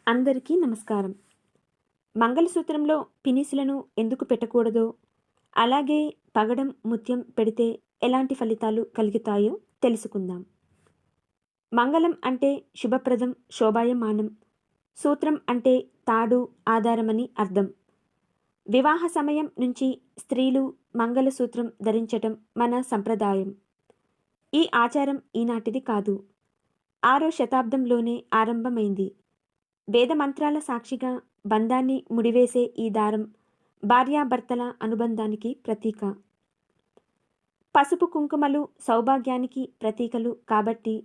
అందరికీ నమస్కారం. మంగళసూత్రంలో పినిసులను ఎందుకు పెట్టకూడదో, అలాగే పగడం, ముత్యం పెడితే ఎలాంటి ఫలితాలు కలుగుతాయో తెలుసుకుందాం. మంగళం అంటే శుభప్రదం, శోభాయమానం. సూత్రం అంటే తాడు, ఆధారమని అర్థం. వివాహ సమయం నుంచి స్త్రీలు మంగళసూత్రం ధరించటం మన సంప్రదాయం. ఈ ఆచారం ఈనాటిది కాదు. 6వ శతాబ్దంలోనే ఆరంభమైంది. వేదమంత్రాల సాక్షిగా బంధాన్ని ముడివేసే ఈ దారం భార్యాభర్తల అనుబంధానికి ప్రతీక. పసుపు కుంకుమలు సౌభాగ్యానికి ప్రతీకలు కాబట్టి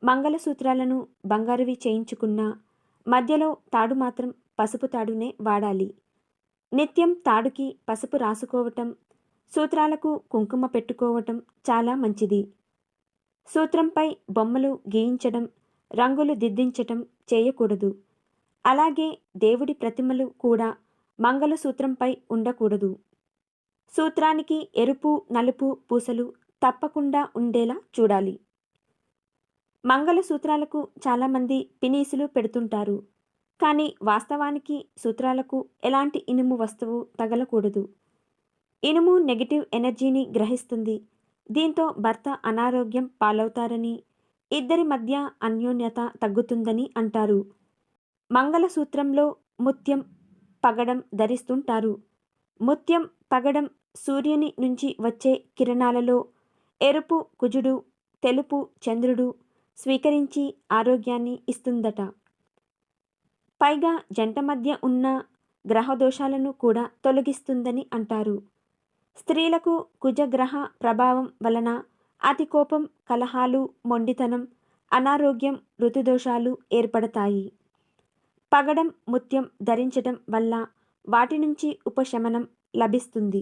మంగళసూత్రాలను బంగారువి చేయించుకున్నా మధ్యలో తాడు మాత్రం పసుపు తాడునే వాడాలి. నిత్యం తాడుకి పసుపు రాసుకోవటం, సూత్రాలకు కుంకుమ పెట్టుకోవటం చాలా మంచిది. సూత్రంపై బొమ్మలు గీయించడం, రంగులు దిద్దించటం చేయకూడదు. అలాగే దేవుడి ప్రతిమలు కూడా మంగళసూత్రంపై ఉండకూడదు. సూత్రానికి ఎరుపు, నలుపు పూసలు తప్పకుండా ఉండేలా చూడాలి. మంగళసూత్రాలకు చాలామంది పినీసులు పెడుతుంటారు. కానీ వాస్తవానికి సూత్రాలకు ఎలాంటి ఇనుము వస్తువు తగలకూడదు. ఇనుము నెగిటివ్ ఎనర్జీని గ్రహిస్తుంది. దీంతో భర్త అనారోగ్యం పాలవుతారని, ఇద్దరి మధ్య అన్యోన్యత తగ్గుతుందని అంటారు. మంగళసూత్రంలో ముత్యం, పగడం ధరిస్తుంటారు. ముత్యం, పగడం సూర్యుని నుంచి వచ్చే కిరణాలలో ఎరుపు కుజుడు, తెలుపు చంద్రుడు స్వీకరించి ఆరోగ్యాన్ని ఇస్తుందట. పైగా జంట మధ్య ఉన్న గ్రహదోషాలను కూడా తొలగిస్తుందని అంటారు. స్త్రీలకు కుజగ్రహ ప్రభావం వలన అతి కోపం, కలహాలు, మొండితనం, అనారోగ్యం, ఋతుదోషాలు ఏర్పడతాయి. పగడం, ముత్యం ధరించటం వల్ల వాటి నుంచి ఉపశమనం లభిస్తుంది.